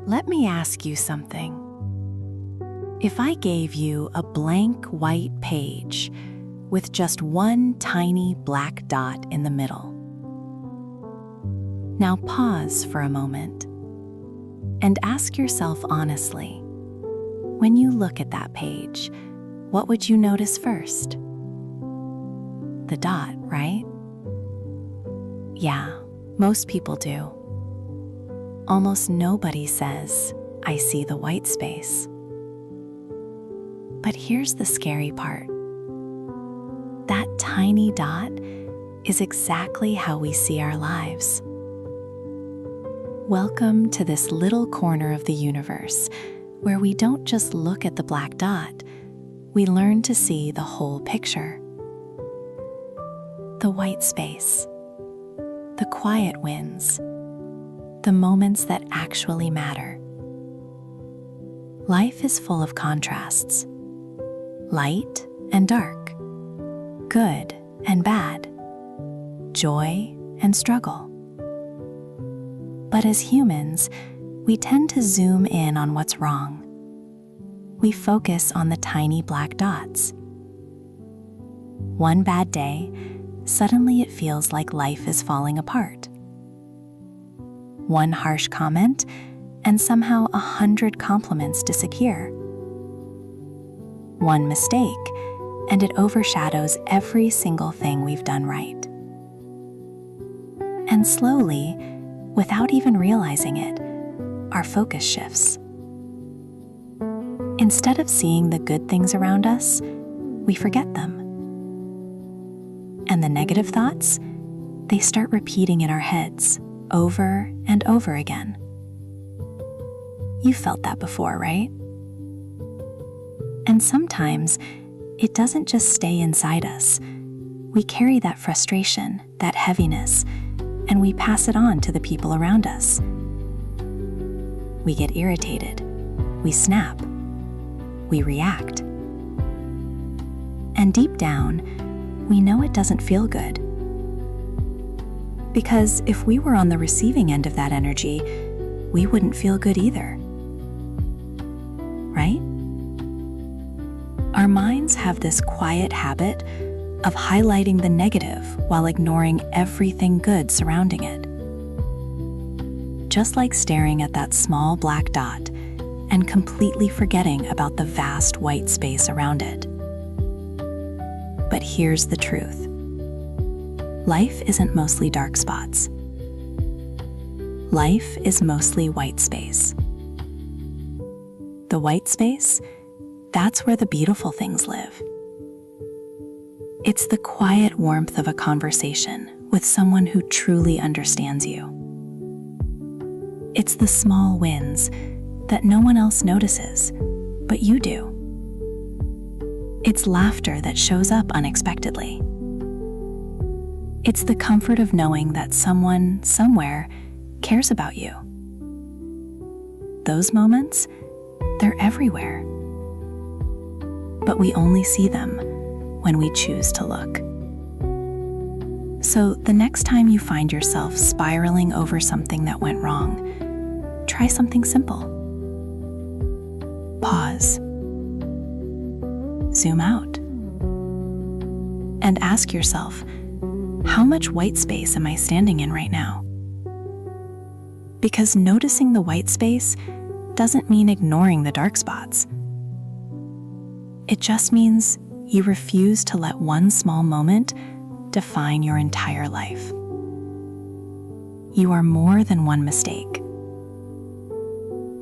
Let me ask you something. If I gave you a blank white page with just one tiny black dot in the middle. Now pause for a moment and ask yourself honestly, when you look at that page, what would you notice first? The dot, right? Yeah, most people do. Almost nobody says, I see the white space. But here's the scary part. That tiny dot is exactly how we see our lives. Welcome to this little corner of the universe where we don't just look at the black dot, we learn to see the whole picture. The white space, the quiet wins, the moments that actually matter. Life is full of contrasts, light and dark, good and bad, joy and struggle. But as humans, we tend to zoom in on what's wrong. We focus on the tiny black dots. One bad day, suddenly it feels like life is falling apart. One harsh comment, and somehow 100 compliments disappear. One mistake, and it overshadows every single thing we've done right. And slowly, without even realizing it, our focus shifts. Instead of seeing the good things around us, we forget them. And the negative thoughts, they start repeating in our heads over and over again. You felt that before, right? And sometimes it doesn't just stay inside us. We carry that frustration, that heaviness, and we pass it on to the people around us. We get irritated, we snap, we react. And deep down, we know it doesn't feel good. Because if we were on the receiving end of that energy, we wouldn't feel good either. Right? Our minds have this quiet habit of highlighting the negative while ignoring everything good surrounding it. Just like staring at that small black dot and completely forgetting about the vast white space around it. But here's the truth. Life isn't mostly dark spots. Life is mostly white space. The white space, that's where the beautiful things live. It's the quiet warmth of a conversation with someone who truly understands you. It's the small wins that no one else notices, but you do. It's laughter that shows up unexpectedly. It's the comfort of knowing that someone, somewhere, cares about you. Those moments, they're everywhere. But we only see them when we choose to look. So the next time you find yourself spiraling over something that went wrong, try something simple. Pause. Zoom out. And ask yourself, how much white space am I standing in right now? Because noticing the white space doesn't mean ignoring the dark spots. It just means you refuse to let one small moment define your entire life. You are more than one mistake,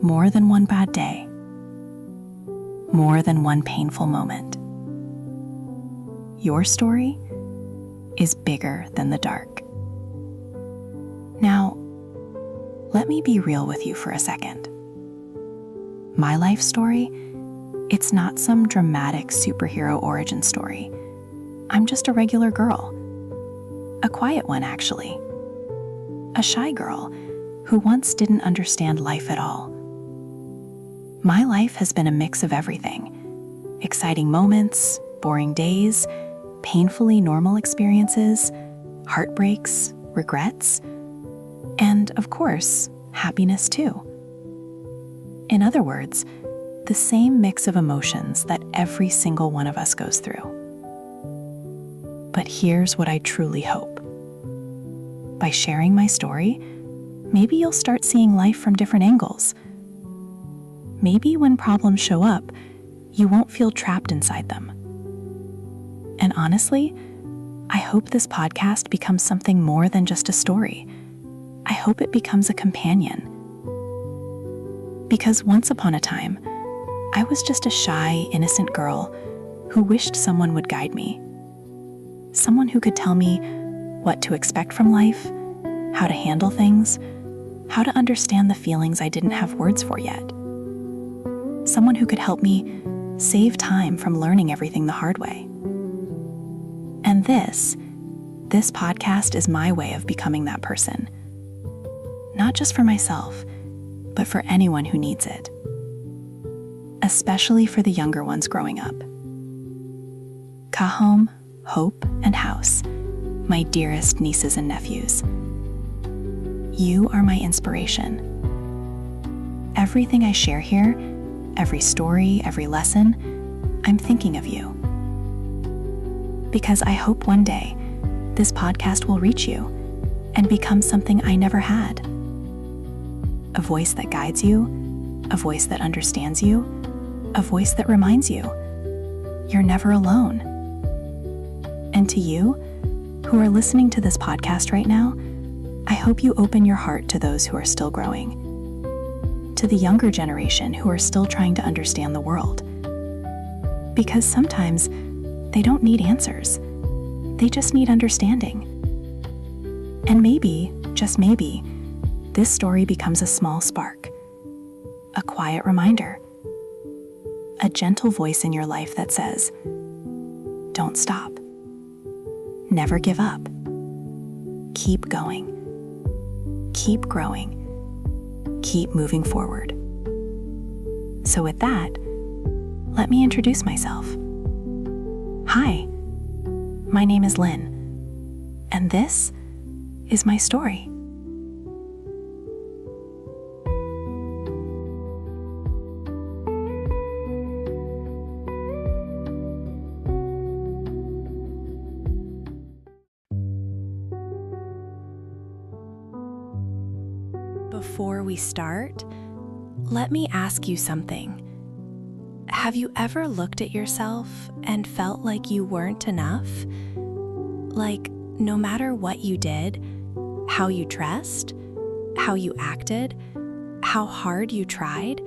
more than one bad day, more than one painful moment. Your story is bigger than the dark. Now, let me be real with you for a second. My life story, it's not some dramatic superhero origin story. I'm just a regular girl. A quiet one, actually. A shy girl who once didn't understand life at all. My life has been a mix of everything. Exciting moments, boring days, painfully normal experiences, heartbreaks, regrets, and of course, happiness too. In other words, the same mix of emotions that every single one of us goes through. But here's what I truly hope. By sharing my story, maybe you'll start seeing life from different angles. Maybe when problems show up, you won't feel trapped inside them. And honestly, I hope this podcast becomes something more than just a story. I hope it becomes a companion. Because once upon a time, I was just a shy, innocent girl who wished someone would guide me. Someone who could tell me what to expect from life, how to handle things, how to understand the feelings I didn't have words for yet. Someone who could help me save time from learning everything the hard way. And this podcast is my way of becoming that person. Not just for myself, but for anyone who needs it. Especially for the younger ones growing up. Kahom, Hope, and House, my dearest nieces and nephews. You are my inspiration. Everything I share here, every story, every lesson, I'm thinking of you. Because I hope one day this podcast will reach you and become something I never had. A voice that guides you, a voice that understands you, a voice that reminds you you're never alone. And to you, who are listening to this podcast right now, I hope you open your heart to those who are still growing, to the younger generation who are still trying to understand the world. Because sometimes they don't need answers, they just need understanding. And maybe, just maybe, this story becomes a small spark, a quiet reminder, a gentle voice in your life that says, don't stop, never give up, keep going, keep growing, keep moving forward. So with that, let me introduce myself. Hi, my name is Lynn, and this is my story. Before we start, let me ask you something. Have you ever looked at yourself and felt like you weren't enough? Like, no matter what you did, how you dressed, how you acted, how hard you tried,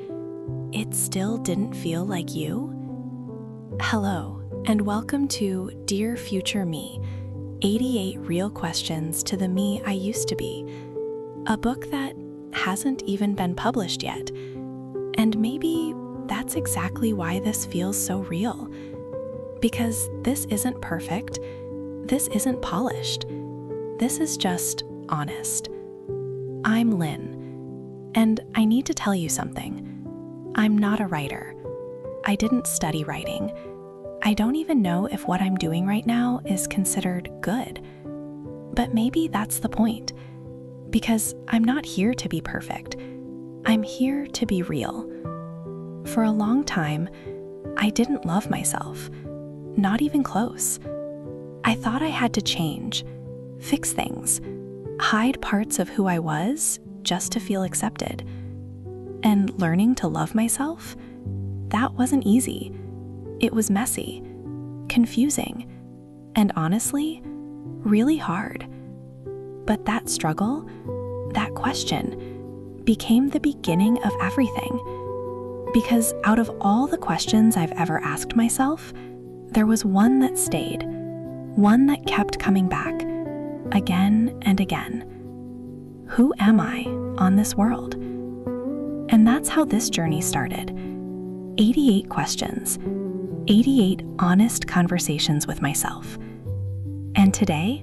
it still didn't feel like you? Hello, and welcome to Dear Future Me, 88 Real Questions to the Me I Used to Be, a book that hasn't even been published yet. And maybe that's exactly why this feels so real. Because this isn't perfect, this isn't polished, this is just honest. I'm Lynn, and I need to tell you something. I'm not a writer. I didn't study writing. I don't even know if what I'm doing right now is considered good. But maybe that's the point. Because I'm not here to be perfect. I'm here to be real. For a long time, I didn't love myself, not even close. I thought I had to change, fix things, hide parts of who I was just to feel accepted. And learning to love myself, that wasn't easy. It was messy, confusing, and honestly, really hard. But that struggle, that question, became the beginning of everything. Because out of all the questions I've ever asked myself, there was one that stayed, one that kept coming back, again and again. Who am I on this world? And that's how this journey started. 88 questions, 88 honest conversations with myself. And today,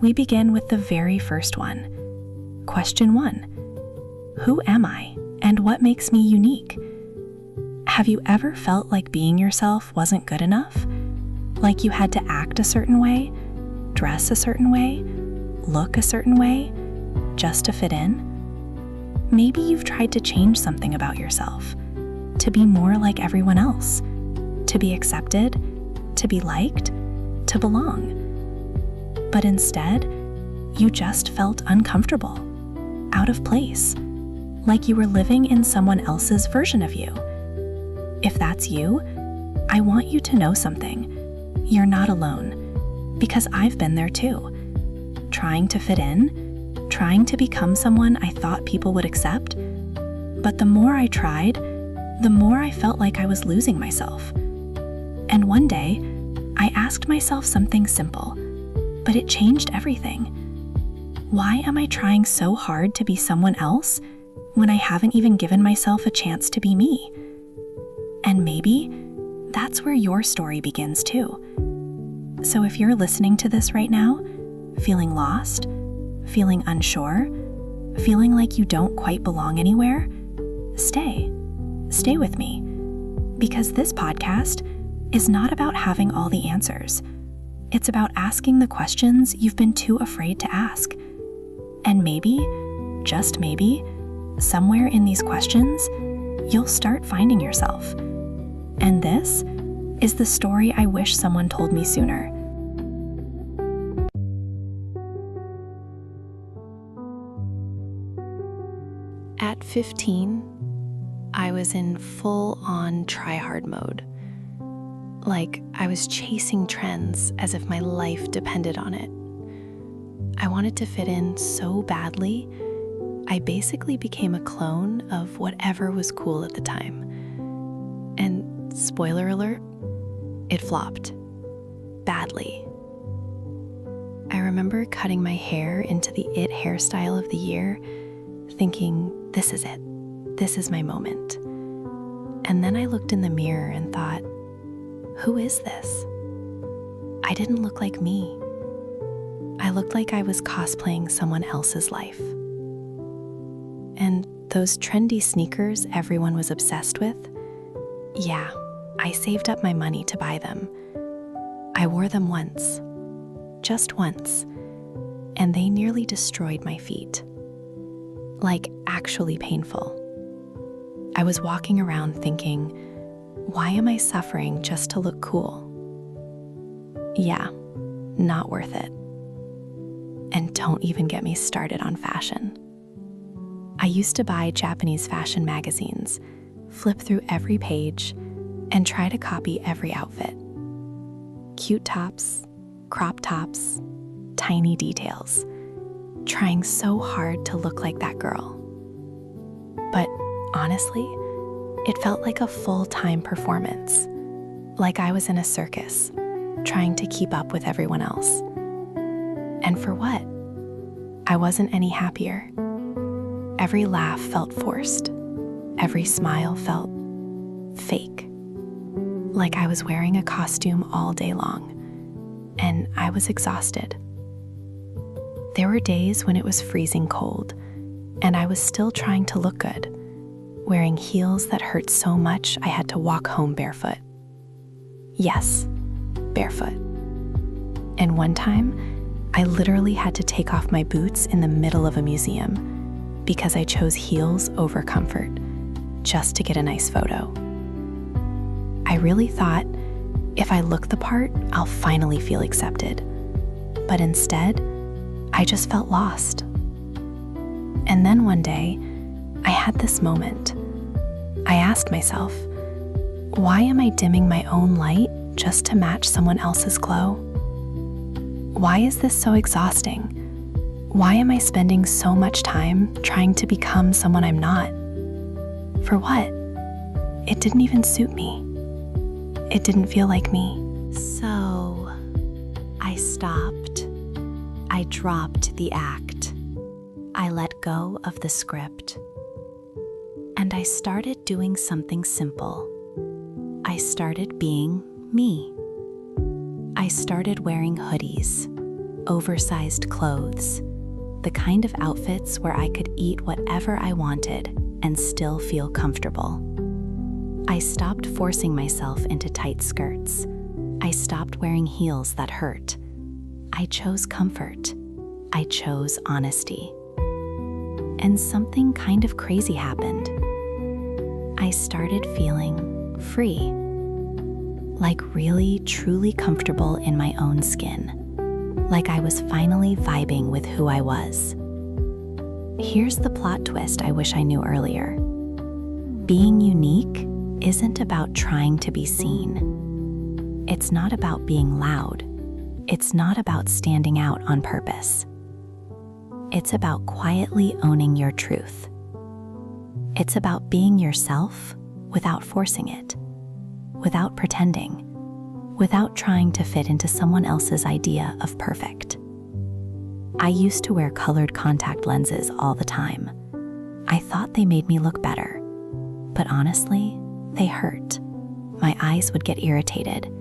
we begin with the very first one. Question 1. Who am I, and what makes me unique? Have you ever felt like being yourself wasn't good enough? Like you had to act a certain way, dress a certain way, look a certain way, just to fit in? Maybe you've tried to change something about yourself, to be more like everyone else, to be accepted, to be liked, to belong. But instead, you just felt uncomfortable, out of place, like you were living in someone else's version of you. If that's you, I want you to know something. You're not alone, because I've been there too. Trying to fit in, trying to become someone I thought people would accept. But the more I tried, the more I felt like I was losing myself. And one day, I asked myself something simple, but it changed everything. Why am I trying so hard to be someone else when I haven't even given myself a chance to be me? And maybe that's where your story begins too. So if you're listening to this right now, feeling lost, feeling unsure, feeling like you don't quite belong anywhere, stay with me. Because this podcast is not about having all the answers. It's about asking the questions you've been too afraid to ask. And maybe, just maybe, somewhere in these questions, you'll start finding yourself. And this is the story I wish someone told me sooner. At 15, I was in full-on try-hard mode. Like I was chasing trends as if my life depended on it. I wanted to fit in so badly, I basically became a clone of whatever was cool at the time. And spoiler alert, it flopped. Badly. I remember cutting my hair into the it hairstyle of the year, thinking, this is it. This is my moment. And then I looked in the mirror and thought, who is this? I didn't look like me. I looked like I was cosplaying someone else's life. And those trendy sneakers everyone was obsessed with, yeah, I saved up my money to buy them. I wore them once, just once, and they nearly destroyed my feet. Like actually painful. I was walking around thinking, why am I suffering just to look cool? Yeah, not worth it. And don't even get me started on fashion. I used to buy Japanese fashion magazines, flip through every page, and try to copy every outfit. Cute tops, crop tops, tiny details, trying so hard to look like that girl. But honestly, it felt like a full-time performance, like I was in a circus, trying to keep up with everyone else. And for what? I wasn't any happier. Every laugh felt forced. Every smile felt fake. Like I was wearing a costume all day long, and I was exhausted. There were days when it was freezing cold, and I was still trying to look good, wearing heels that hurt so much I had to walk home barefoot. Yes, barefoot. And one time, I literally had to take off my boots in the middle of a museum because I chose heels over comfort, just to get a nice photo. I really thought, if I look the part, I'll finally feel accepted. But instead, I just felt lost. And then one day, I had this moment. I asked myself, why am I dimming my own light just to match someone else's glow? Why is this so exhausting? Why am I spending so much time trying to become someone I'm not? For what? It didn't even suit me. It didn't feel like me. So, I stopped. I dropped the act. I let go of the script. And I started doing something simple. I started being me. I started wearing hoodies, oversized clothes, the kind of outfits where I could eat whatever I wanted and still feel comfortable. I stopped forcing myself into tight skirts. I stopped wearing heels that hurt. I chose comfort. I chose honesty. And something kind of crazy happened. I started feeling free, like really, truly comfortable in my own skin, like I was finally vibing with who I was. Here's the plot twist I wish I knew earlier. Being unique isn't about trying to be seen. It's not about being loud. It's not about standing out on purpose. It's about quietly owning your truth. It's about being yourself without forcing it, without pretending, without trying to fit into someone else's idea of perfect. I used to wear colored contact lenses all the time. I thought they made me look better, but honestly, they hurt. My eyes would get irritated.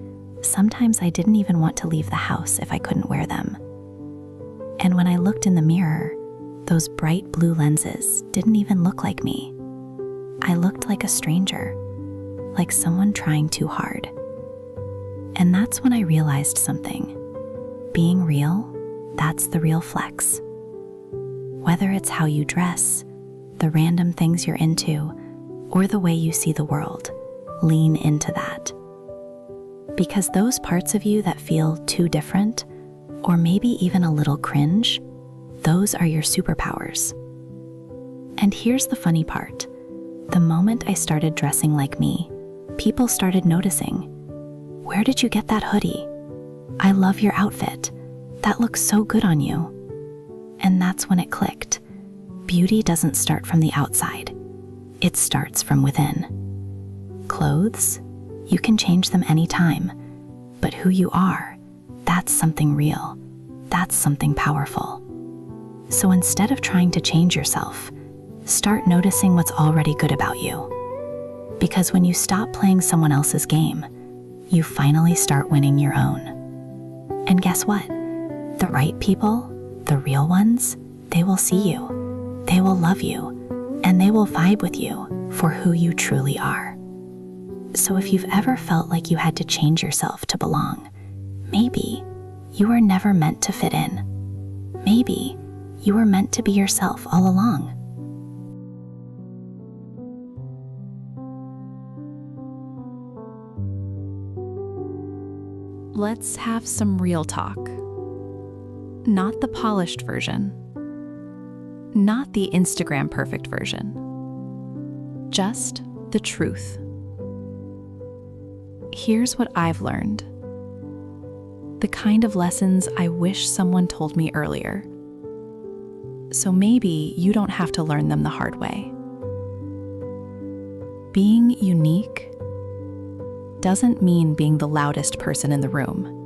Sometimes I didn't even want to leave the house if I couldn't wear them. And when I looked in the mirror, those bright blue lenses didn't even look like me. I looked like a stranger, like someone trying too hard. And that's when I realized something. Being real, that's the real flex. Whether it's how you dress, the random things you're into, or the way you see the world, lean into that. Because those parts of you that feel too different, or maybe even a little cringe, those are your superpowers. And here's the funny part. The moment I started dressing like me, people started noticing. Where did you get that hoodie? I love your outfit. That looks so good on you. And that's when it clicked. Beauty doesn't start from the outside. It starts from within. Clothes, you can change them anytime. But who you are, that's something real. That's something powerful. So instead of trying to change yourself, start noticing what's already good about you. Because when you stop playing someone else's game, you finally start winning your own. And guess what? The right people, the real ones, they will see you, they will love you, and they will vibe with you for who you truly are. So if you've ever felt like you had to change yourself to belong, maybe you were never meant to fit in. Maybe you were meant to be yourself all along. Let's have some real talk. Not the polished version. Not the Instagram perfect version. Just the truth. Here's what I've learned. The kind of lessons I wish someone told me earlier. So maybe you don't have to learn them the hard way. Being unique doesn't mean being the loudest person in the room.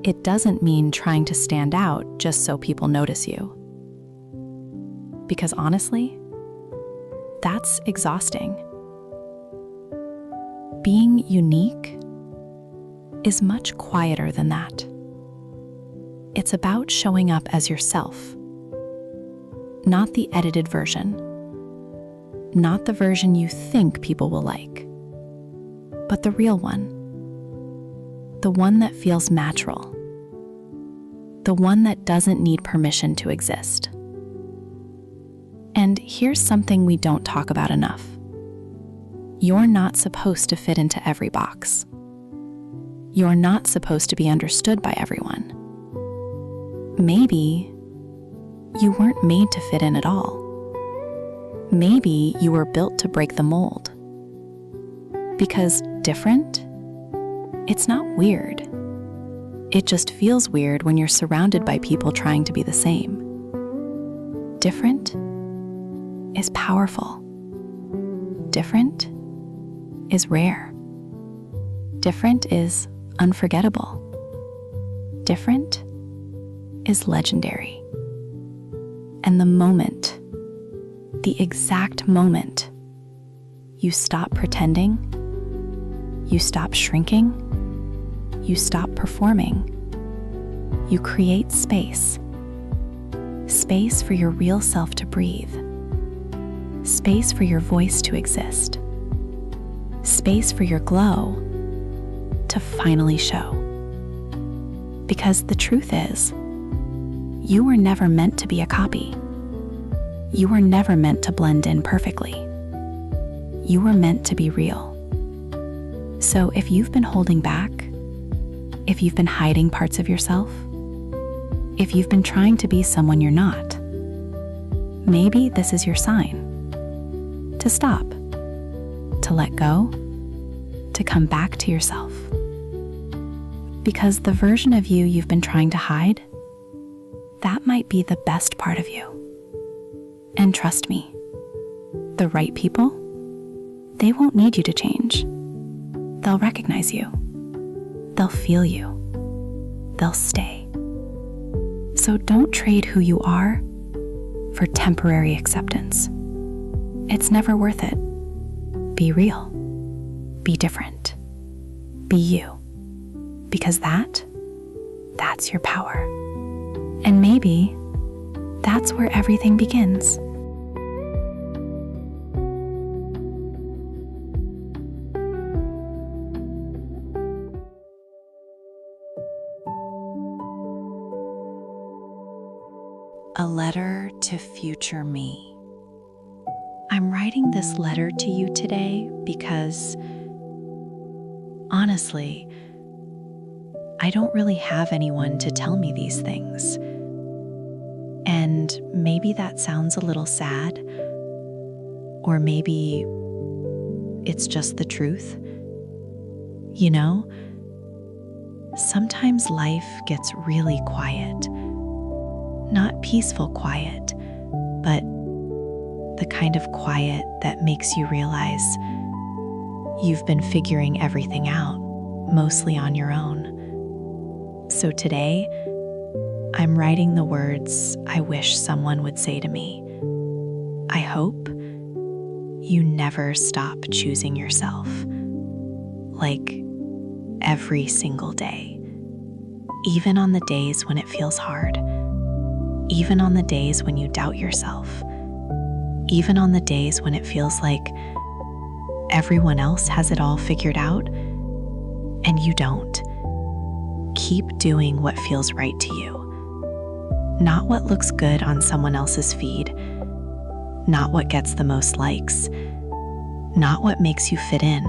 It doesn't mean trying to stand out just so people notice you. Because honestly, that's exhausting. Being unique is much quieter than that. It's about showing up as yourself, not the edited version, not the version you think people will like, but the real one, the one that feels natural, the one that doesn't need permission to exist. And here's something we don't talk about enough. You're not supposed to fit into every box. You're not supposed to be understood by everyone. Maybe you weren't made to fit in at all. Maybe you were built to break the mold. Because different, it's not weird. It just feels weird when you're surrounded by people trying to be the same. Different is powerful. Different is rare. Different is unforgettable. Different is legendary. And the moment, the exact moment, you stop pretending, you stop shrinking, you stop performing, you create space. Space for your real self to breathe. Space for your voice to exist. Space for your glow to finally show. Because the truth is, you were never meant to be a copy. You were never meant to blend in perfectly. You were meant to be real. So if you've been holding back, if you've been hiding parts of yourself, if you've been trying to be someone you're not, maybe this is your sign to stop, to let go, to come back to yourself. Because the version of you you've been trying to hide, that might be the best part of you. And trust me, the right people, they won't need you to change. They'll recognize you. They'll feel you. They'll stay. So don't trade who you are for temporary acceptance. It's never worth it. Be real. Be different. Be you. Because that's your power. And maybe that's where everything begins. A letter to future me. I'm writing this letter to you today because, honestly, I don't really have anyone to tell me these things. And maybe that sounds a little sad, or maybe it's just the truth. You know, sometimes life gets really quiet. Not peaceful quiet, but the kind of quiet that makes you realize you've been figuring everything out, mostly on your own. So today, I'm writing the words I wish someone would say to me. I hope you never stop choosing yourself, like every single day, even on the days when it feels hard. Even on the days when you doubt yourself, even on the days when it feels like everyone else has it all figured out and you don't. Keep doing what feels right to you. Not what looks good on someone else's feed, not what gets the most likes, not what makes you fit in.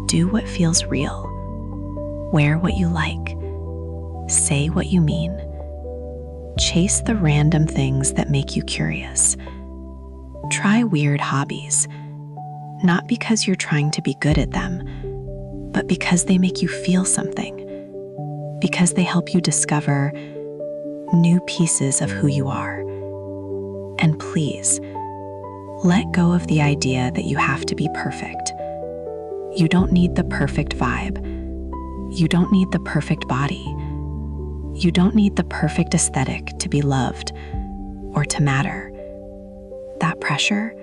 Do what feels real. Wear what you like. Say what you mean. Chase the random things that make you curious. Try weird hobbies, not because you're trying to be good at them, but because they make you feel something, because they help you discover new pieces of who you are. And please, let go of the idea that you have to be perfect. You don't need the perfect vibe. You don't need the perfect body. You don't need the perfect aesthetic to be loved or to matter. That pressure,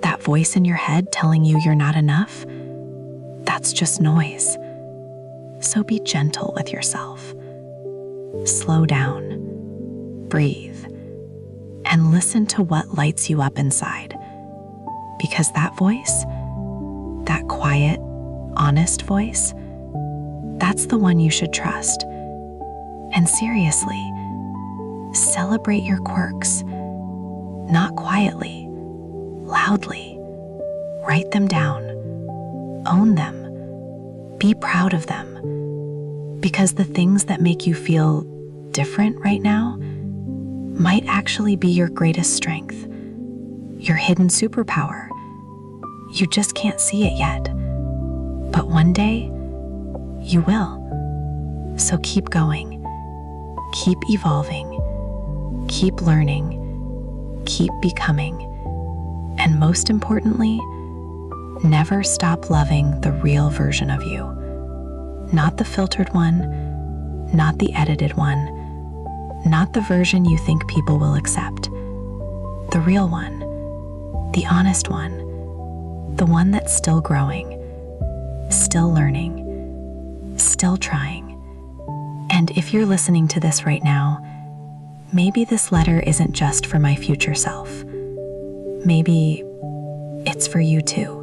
that voice in your head telling you you're not enough, that's just noise. So be gentle with yourself. Slow down, breathe, and listen to what lights you up inside. Because that voice, that quiet, honest voice, that's the one you should trust. And seriously, celebrate your quirks. Not quietly, loudly. Write them down. Own them. Be proud of them. Because the things that make you feel different right now might actually be your greatest strength, your hidden superpower. You just can't see it yet. But one day, you will. So keep going. Keep evolving, keep learning, keep becoming, and most importantly, never stop loving the real version of you. Not the filtered one, not the edited one, not the version you think people will accept. The real one, the honest one, the one that's still growing, still learning, still trying. And if you're listening to this right now, maybe this letter isn't just for my future self. Maybe it's for you too.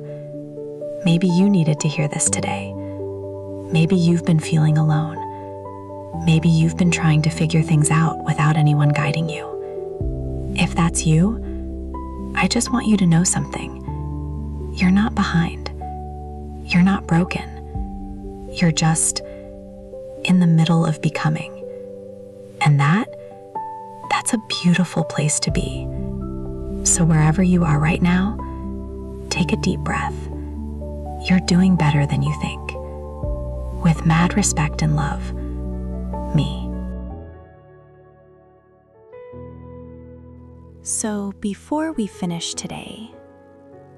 Maybe you needed to hear this today. Maybe you've been feeling alone. Maybe you've been trying to figure things out without anyone guiding you. If that's you, I just want you to know something. You're not behind. You're not broken. You're just in the middle of becoming. And that's a beautiful place to be. So wherever you are right now, take a deep breath. You're doing better than you think. With mad respect and love, me. So before we finish today,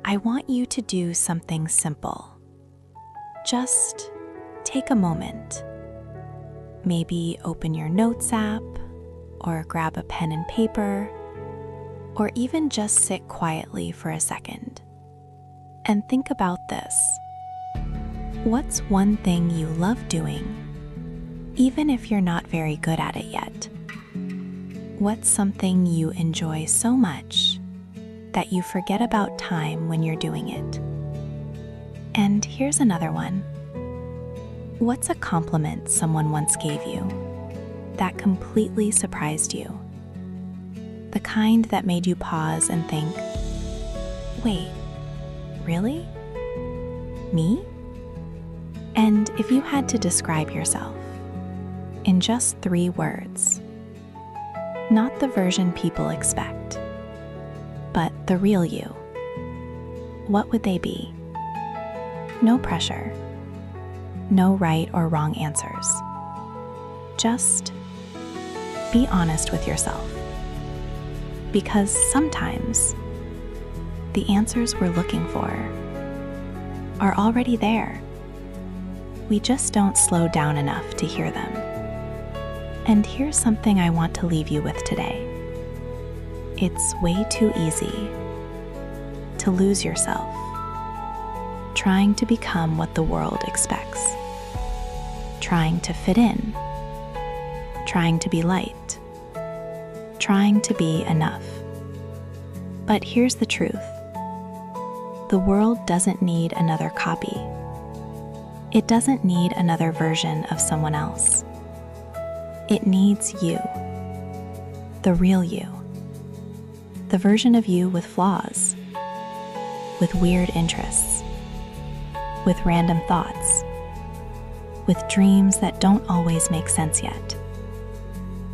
I want you to do something simple. Just take a moment. Maybe open your notes app, or grab a pen and paper, or even just sit quietly for a second. And think about this. What's one thing you love doing, even if you're not very good at it yet? What's something you enjoy so much that you forget about time when you're doing it? And here's another one. What's a compliment someone once gave you that completely surprised you? The kind that made you pause and think, wait, really? Me? And if you had to describe yourself in just 3 words, not the version people expect, but the real you, what would they be? No pressure, no right or wrong answers. Just be honest with yourself. Because sometimes the answers we're looking for are already there. We just don't slow down enough to hear them. And here's something I want to leave you with today. It's way too easy to lose yourself, trying to become what the world expects, trying to fit in, trying to be liked, trying to be enough. But here's the truth. The world doesn't need another copy. It doesn't need another version of someone else. It needs you, the real you, the version of you with flaws, with weird interests, with random thoughts, with dreams that don't always make sense yet.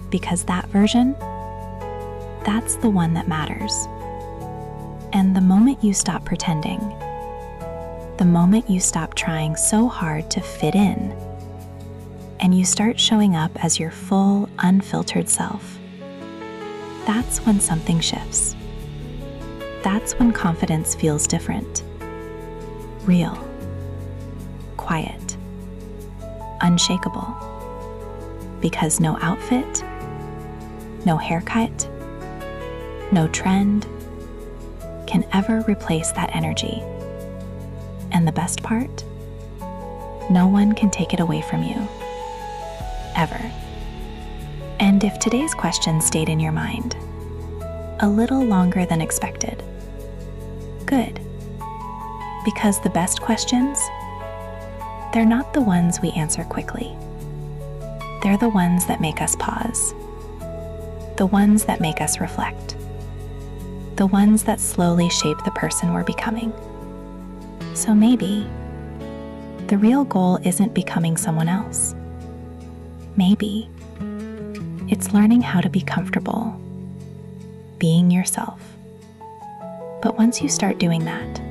Because that version, that's the one that matters. And the moment you stop pretending, the moment you stop trying so hard to fit in, and you start showing up as your full, unfiltered self, that's when something shifts. That's when confidence feels different. Real, quiet, unshakable. Because no outfit, no haircut, no trend can ever replace that energy. And the best part? No one can take it away from you. Ever. And if today's question stayed in your mind a little longer than expected, good. Because the best questions, they're not the ones we answer quickly. They're the ones that make us pause. The ones that make us reflect. The ones that slowly shape the person we're becoming. So maybe the real goal isn't becoming someone else. Maybe it's learning how to be comfortable being yourself. But once you start doing that,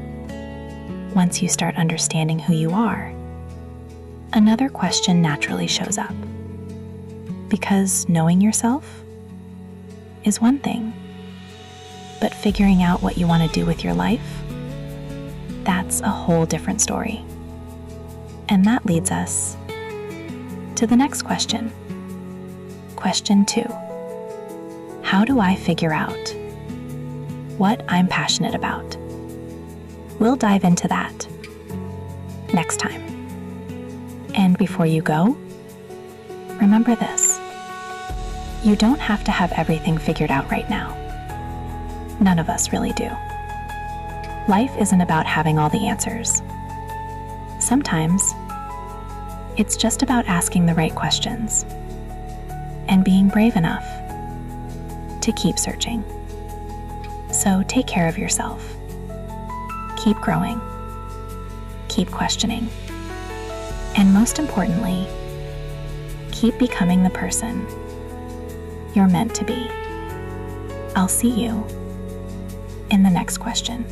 once you start understanding who you are, another question naturally shows up. Because knowing yourself is one thing, but figuring out what you want to do with your life, that's a whole different story. And that leads us to the next question. Question 2. How do I figure out what I'm passionate about? We'll dive into that next time. And before you go, remember this. You don't have to have everything figured out right now. None of us really do. Life isn't about having all the answers. Sometimes, it's just about asking the right questions and being brave enough to keep searching. So take care of yourself. Keep growing. Keep questioning. And most importantly, keep becoming the person you're meant to be. I'll see you in the next question.